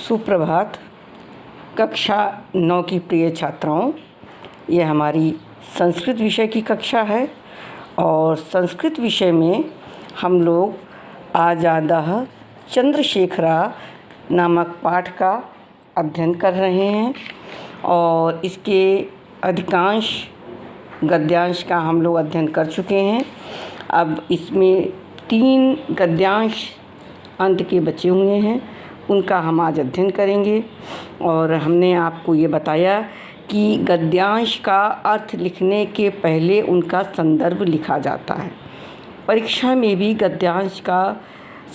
सुप्रभात। कक्षा 9 की प्रिय छात्राओं, ये हमारी संस्कृत विषय की कक्षा है और संस्कृत विषय में हम लोग आजादः चंद्रशेखरा नामक पाठ का अध्ययन कर रहे हैं और इसके अधिकांश गद्यांश का हम लोग अध्ययन कर चुके हैं। अब इसमें 3 गद्यांश अंत के बचे हुए हैं, उनका हम आज अध्ययन करेंगे। और हमने आपको ये बताया कि गद्यांश का अर्थ लिखने के पहले उनका संदर्भ लिखा जाता है। परीक्षा में भी गद्यांश का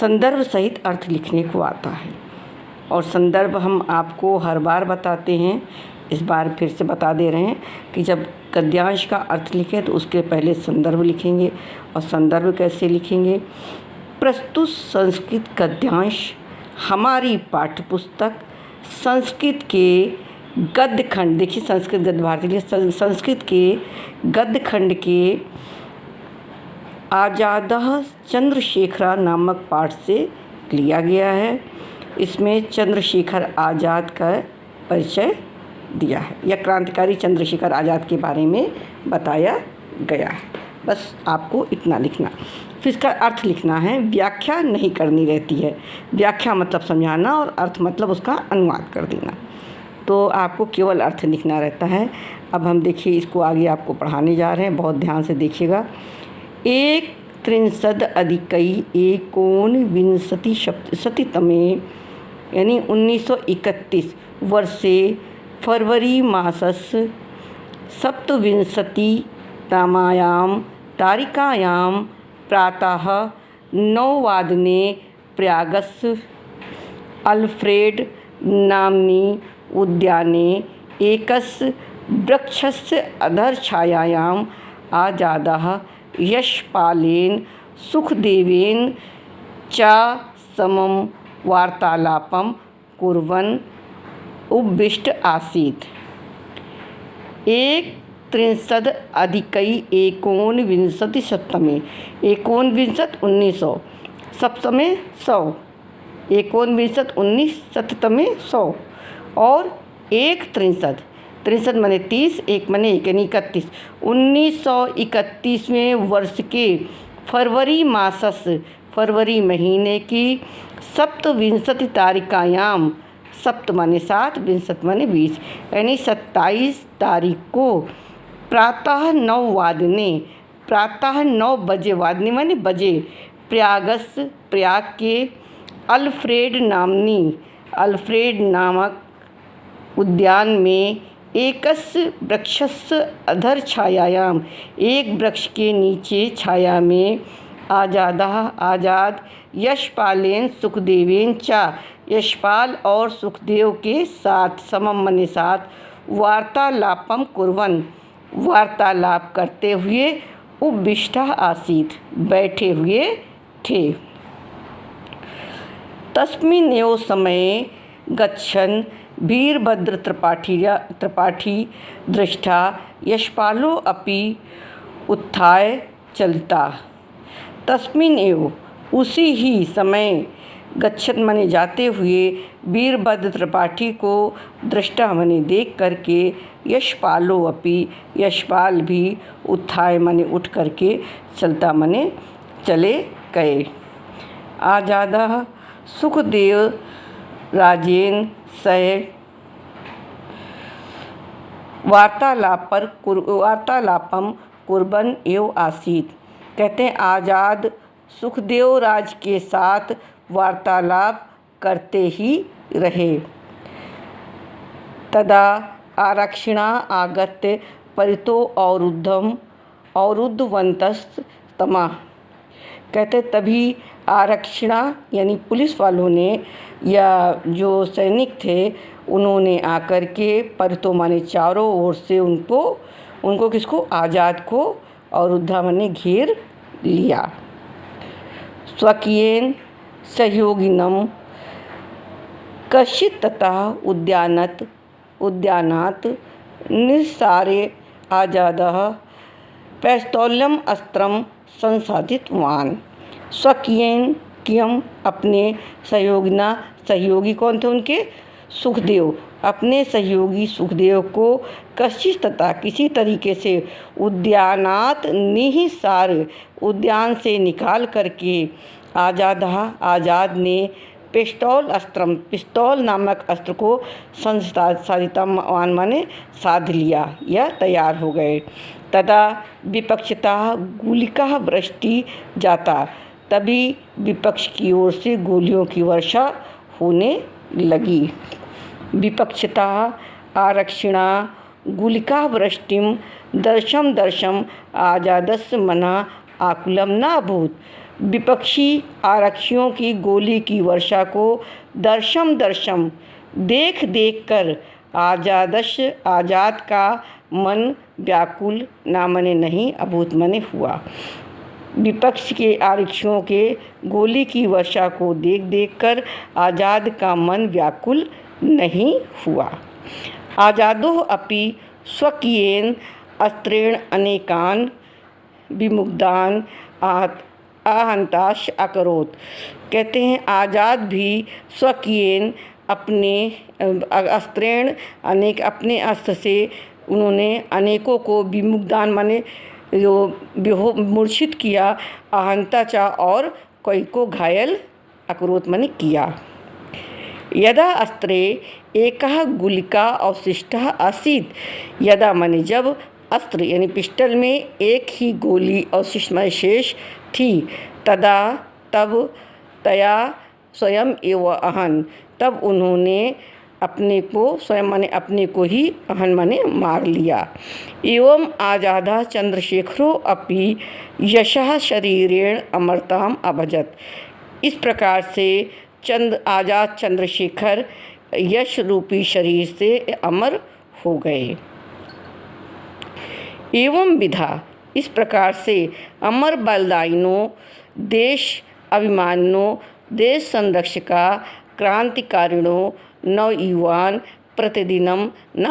संदर्भ सहित अर्थ लिखने को आता है और संदर्भ हम आपको हर बार बताते हैं, इस बार फिर से बता दे रहे हैं कि जब गद्यांश का अर्थ लिखें तो उसके पहले संदर्भ लिखेंगे। और संदर्भ कैसे लिखेंगे? प्रस्तुत संस्कृत गद्यांश हमारी पाठ्यपुस्तक संस्कृत के गद्य खंड, देखिए संस्कृत गद्य भारती लिए संस्कृत के गद्य खंड के आजादः चंद्रशेखरा नामक पाठ से लिया गया है। इसमें चंद्रशेखर आज़ाद का परिचय दिया है या क्रांतिकारी चंद्रशेखर आज़ाद के बारे में बताया गया है। बस आपको इतना लिखना, फिर इसका अर्थ लिखना है। व्याख्या नहीं करनी रहती है। व्याख्या मतलब समझाना और अर्थ मतलब उसका अनुवाद कर देना, तो आपको केवल अर्थ लिखना रहता है। अब हम देखिए इसको आगे आपको पढ़ाने जा रहे हैं, बहुत ध्यान से देखिएगा। 1931 यानी 1931 वर्षे फरवरी मासस्य सप्तविंशतितमायां तारिकायां प्रातः 9 प्रयागस्य अल्फ्रेड नाम्नि उद्याने एकस्य वृक्षस्य अधरछायायाम् आजादः यशपालेन सुखदेवेन च समं वार्तालापं कुर्वन् उपविष्ट आसीत्। 1931 और 63 माने 30, 1 माने 1 यानी 31। 1931वें वर्ष के फरवरी मासस्य फरवरी महीने की सप्तविंशति तारिकायाम, सप्त माने 7, विंशति माने 20 यानी 27 तारीख को प्रातः 9 बजे, वादने माने बजे, प्रयाग के अल्फ्रेड नामक उद्यान में एकस्य वृक्षस्य अधर छायायाम, एक वृक्ष के नीचे छाया में आजाद यशपालेन सुखदेवेन चा, यशपाल और सुखदेव के साथ, समम मने साथ, वार्तालापम कुर्वन् वार्तालाप करते हुए, उपविष्टः आसीत् बैठे हुए थे। तस्मिन्नेव समये गच्छन् वीरभद्र त्रिपाठी दृष्टा यशपालो अपि उत्थाय चलता। तस्मिन् एव उसी ही समय, गच्छन् माने जाते हुए, वीरभद्र त्रिपाठी को दृष्टा माने देख करके, यशपालो अपि यशपाल भी, उत्थाय माने उठ करके, चलता माने चले गए। आजादः सुखदेव राजेन सह वार्तालापम कुर्बन एव आसीत्। कहते हैं आज़ाद सुखदेव राज के साथ वार्तालाप करते ही रहे। तदा आरक्षिणा आगत्य परितो अवरुद्धवन्तस्तमा। कहते तभी आरक्षिणा यानी पुलिस वालों ने या जो सैनिक थे उन्होंने आकर के परितो माने चारों ओर से उनको किसको? आज़ाद को, अवरुद्धा माने घेर लिया। स्वकीयेन सहयोगिनं कश्चित् ततः उद्यानात् निस्सार्य आज़ादः पैस्तौल्यम् अस्त्रं संसाधितवान्। स्वकीयेन कियम अपने सहयोगी कौन थे उनके? सुखदेव। अपने सहयोगी सुखदेव को कश्चित तथा किसी तरीके से उद्यानात निहिसार उद्यान से निकाल करके आज़ाद ने पिस्तौल नामक अस्त्र को संसाधितवान माने साध लिया या तैयार हो गए। तदा विपक्षता गुलिका वृष्टि जाता, तभी विपक्ष की ओर से गोलियों की वर्षा होने लगी। विपक्षता आरक्षिणा गुलिका वृष्टिम दर्शम आजादस्य मना आकुलम न अभूत। विपक्षी आरक्षियों की गोली की वर्षा को दर्शम देख कर आजाद का मन व्याकुल ना मने नहीं अभूत मने हुआ। विपक्ष के आरक्षियों के गोली की वर्षा को देख कर आज़ाद का मन व्याकुल नहीं हुआ। आज़ादो अपि स्वकीयेन अस्त्रेण अनेकान विमुग्धान आहंताश अकरोत। कहते हैं आज़ाद भी स्वकीयेन अपने अस्त्रेण अपने अस्त्र से उन्होंने अनेकों को विमुग्धान माने जो मूर्छित किया, आहंताचा और कई को घायल अकरोत माने किया। यदा अस्त्रे एकः गुलिका अवशिष्टः आसीत्। यदा माने जब अस्त्र यानी पिस्टल में एक ही गोली अवशिष्ट में शेष थी। तब तया स्वयं एव अहन, तब उन्होंने अपने को स्वयं माने अपने को ही अहन माने मार लिया। एवं आज़ादा चंद्रशेखरो अपि यशः शरीरेण अमरताम अभजत। इस प्रकार से आज़ाद चंद्रशेखर यश रूपी शरीर से अमर हो गए। एवं विधा, इस प्रकार से अमर बलदायिनों देश अभिमानिनों देश संरक्षका क्रांतिकारिणों नवयुवान प्रतिदिनम न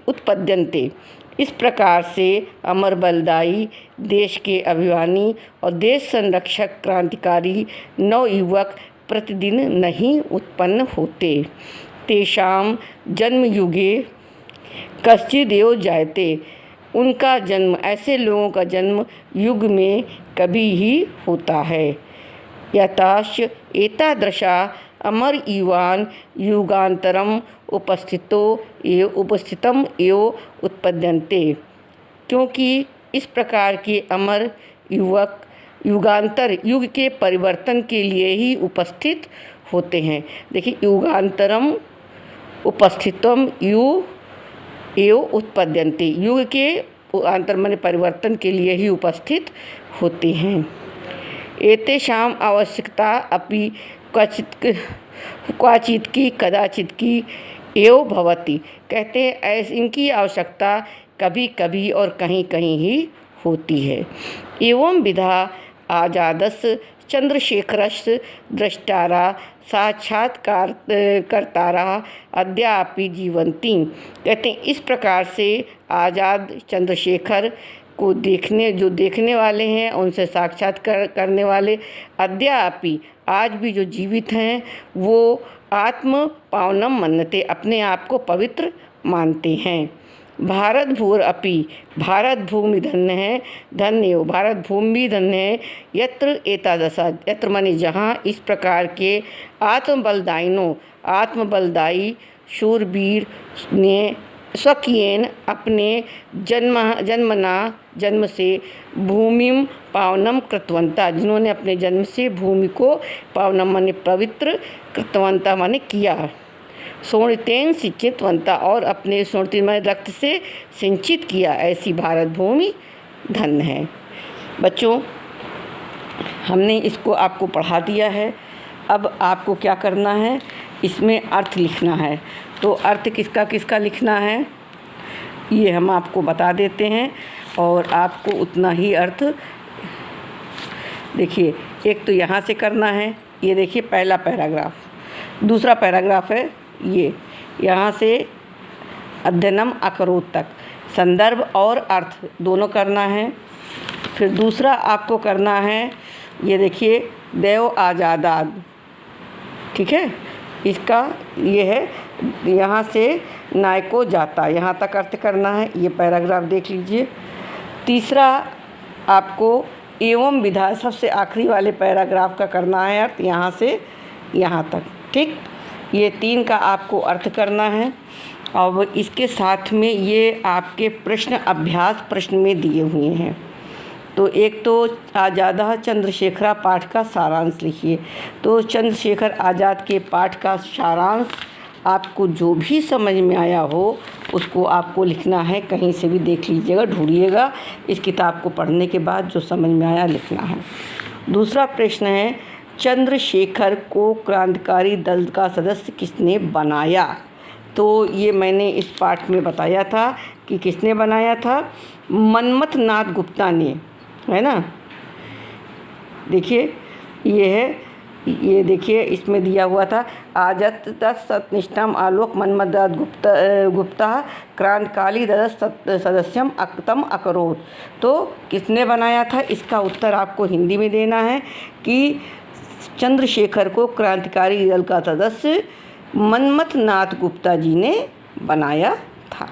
उत्पद्यन्ते। इस प्रकार से अमर बलदायी देश के अभिमानी और देश संरक्षक क्रांतिकारी नवयुवक प्रतिदिन नहीं उत्पन्न होते। तेषां जन्मयुगे कश्चिदेव जायते। उनका जन्म, ऐसे लोगों का जन्म युग में कभी ही होता है। यताश एतादृशा अमर युवान युगांतरम उपस्थितम एव उत्पद्यन्ते। क्योंकि इस प्रकार के अमर युवक युगांतर युग के परिवर्तन के लिए ही उपस्थित होते हैं। देखिए, युगांतरम उपस्थितम एव उत्पद्यन्ते, युग के अंतर माने परिवर्तन के लिए ही उपस्थित होते हैं। एतेषाम आवश्यकता अपि क्वचित की कदाचित की एव भवति। कहते हैं इनकी आवश्यकता कभी कभी और कहीं कहीं ही होती है। एवं विधा आज़ादस्य चंद्रशेखरस्य द्रष्टारा साक्षात्कारकर्तारा अद्यापि जीवन्ति। कहते हैं इस प्रकार से आज़ाद चंद्रशेखर को देखने वाले हैं, उनसे साक्षात्कार करने वाले अद्यापि आज भी जो जीवित हैं वो आत्म पावनम मन्यते, अपने आप को पवित्र मानते हैं। भारत भूर अपि, भारत भूमि धन्य है, धन्य भारत भूमि धन्य है। यत्र एतादशा, यत्र माने जहाँ इस प्रकार के आत्मबलदायी शूरवीर ने स्वकीयेन अपने जन्म से भूमिम पावनम कृतवंता, जिन्होंने अपने जन्म से भूमि को पावनम माने पवित्र कृतवंता माने किया। सोणितेन सिंचितवंता, और अपने सोणित माने रक्त से सिंचित किया, ऐसी भारत भूमि धन्य है। बच्चों, हमने इसको आपको पढ़ा दिया है। अब आपको क्या करना है, इसमें अर्थ लिखना है। तो अर्थ किसका किसका लिखना है ये हम आपको बता देते हैं, और आपको उतना ही अर्थ देखिए, एक तो यहाँ से करना है, ये देखिए पहला पैराग्राफ, दूसरा पैराग्राफ है ये, यहाँ से अध्ययनम अकरोत तक संदर्भ और अर्थ दोनों करना है। फिर दूसरा आपको करना है ये देखिए देव आज़ादाद, ठीक है, इसका ये है, यहाँ से नायको जाता, यहाँ तक अर्थ करना है। ये पैराग्राफ देख लीजिए। तीसरा आपको एवं विधा, सबसे आखिरी वाले पैराग्राफ का करना है अर्थ, यहाँ से यहाँ तक, ठीक। ये 3 का आपको अर्थ करना है। और इसके साथ में ये आपके प्रश्न अभ्यास प्रश्न में दिए हुए हैं। तो एक तो आज़ादा चंद्रशेखरा पाठ का सारांश लिखिए। तो चंद्रशेखर आज़ाद के पाठ का सारांश आपको जो भी समझ में आया हो उसको आपको लिखना है। कहीं से भी देख लीजिएगा, ढूंढिएगा, इस किताब को पढ़ने के बाद जो समझ में आया लिखना है। दूसरा प्रश्न है, चंद्रशेखर को क्रांतिकारी दल का सदस्य किसने बनाया? तो ये मैंने इस पाठ में बताया था कि किसने बनाया था, मनमथ नाथ गुप्ता ने, है ना। देखिए ये है, ये देखिए इसमें दिया हुआ था, आजत सतनिष्ठम आलोक मनमथ गुप्ता क्रांतिकाली दल सदस्यम अक्तम अकरोत। तो किसने बनाया था, इसका उत्तर आपको हिंदी में देना है कि चंद्रशेखर को क्रांतिकारी दल का सदस्य मनमथ नाथ गुप्ता जी ने बनाया था।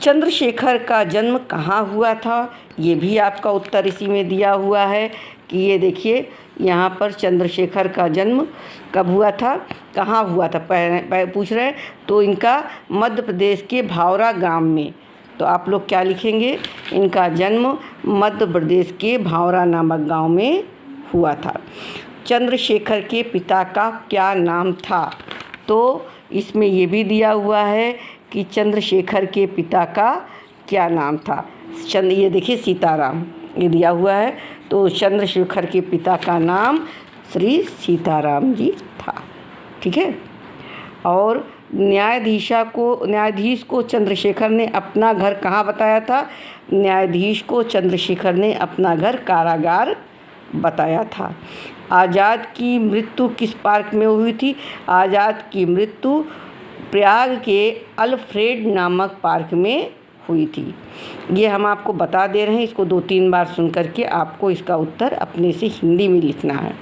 चंद्रशेखर का जन्म कहाँ हुआ था, ये भी आपका उत्तर इसी में दिया हुआ है कि ये देखिए यहाँ पर चंद्रशेखर का जन्म कब हुआ था, कहाँ हुआ था, पूछ रहे हैं। तो इनका मध्य प्रदेश के भावरा गांव में। तो आप लोग क्या लिखेंगे, इनका जन्म मध्य प्रदेश के भावरा नामक गांव में हुआ था। चंद्रशेखर के पिता का क्या नाम था? तो इसमें ये भी दिया हुआ है कि चंद्रशेखर के पिता का क्या नाम था। ये देखिए सीताराम, ये दिया हुआ है। तो चंद्रशेखर के पिता का नाम श्री सीताराम जी था, ठीक है। और न्यायाधीश को चंद्रशेखर ने अपना घर कहाँ बताया था? न्यायाधीश को चंद्रशेखर ने अपना घर कारागार बताया था। आज़ाद की मृत्यु किस पार्क में हुई थी? आज़ाद की मृत्यु प्रयाग के अल्फ्रेड नामक पार्क में हुई थी। ये हम आपको बता दे रहे हैं, इसको 2-3 बार सुन करके आपको इसका उत्तर अपने से हिंदी में लिखना है।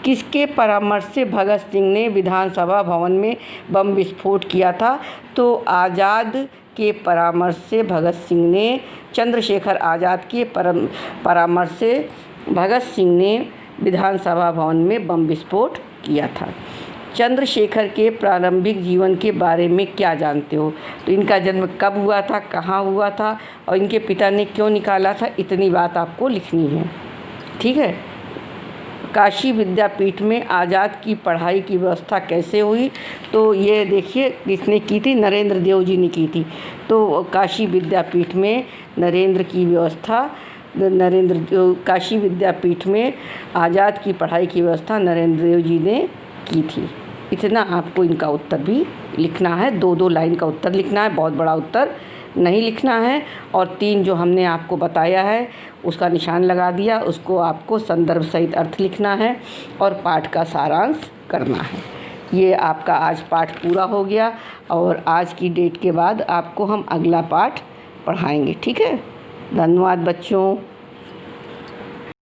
किसके परामर्श से भगत सिंह ने विधानसभा भवन में बम विस्फोट किया था? तो आज़ाद के परामर्श से भगत सिंह ने, चंद्रशेखर आज़ाद के परामर्श से भगत सिंह ने विधानसभा भवन में बम विस्फोट किया था। चंद्रशेखर के प्रारंभिक जीवन के बारे में क्या जानते हो? तो इनका जन्म कब हुआ था, कहाँ हुआ था और इनके पिता ने क्यों निकाला था, इतनी बात आपको लिखनी है, ठीक है। काशी विद्यापीठ में आज़ाद की पढ़ाई की व्यवस्था कैसे हुई? तो ये देखिए किसने की थी, नरेंद्र देव जी ने की थी। तो काशी विद्यापीठ में काशी विद्यापीठ में आज़ाद की पढ़ाई की व्यवस्था नरेंद्र देव जी ने की थी। इतना आपको इनका उत्तर भी लिखना है, 2-2 लाइन का उत्तर लिखना है, बहुत बड़ा उत्तर नहीं लिखना है। और 3 जो हमने आपको बताया है उसका निशान लगा दिया, उसको आपको संदर्भ सहित अर्थ लिखना है और पाठ का सारांश करना है। ये आपका आज पाठ पूरा हो गया और आज की डेट के बाद आपको हम अगला पाठ पढ़ाएंगे, ठीक है। धन्यवाद बच्चों।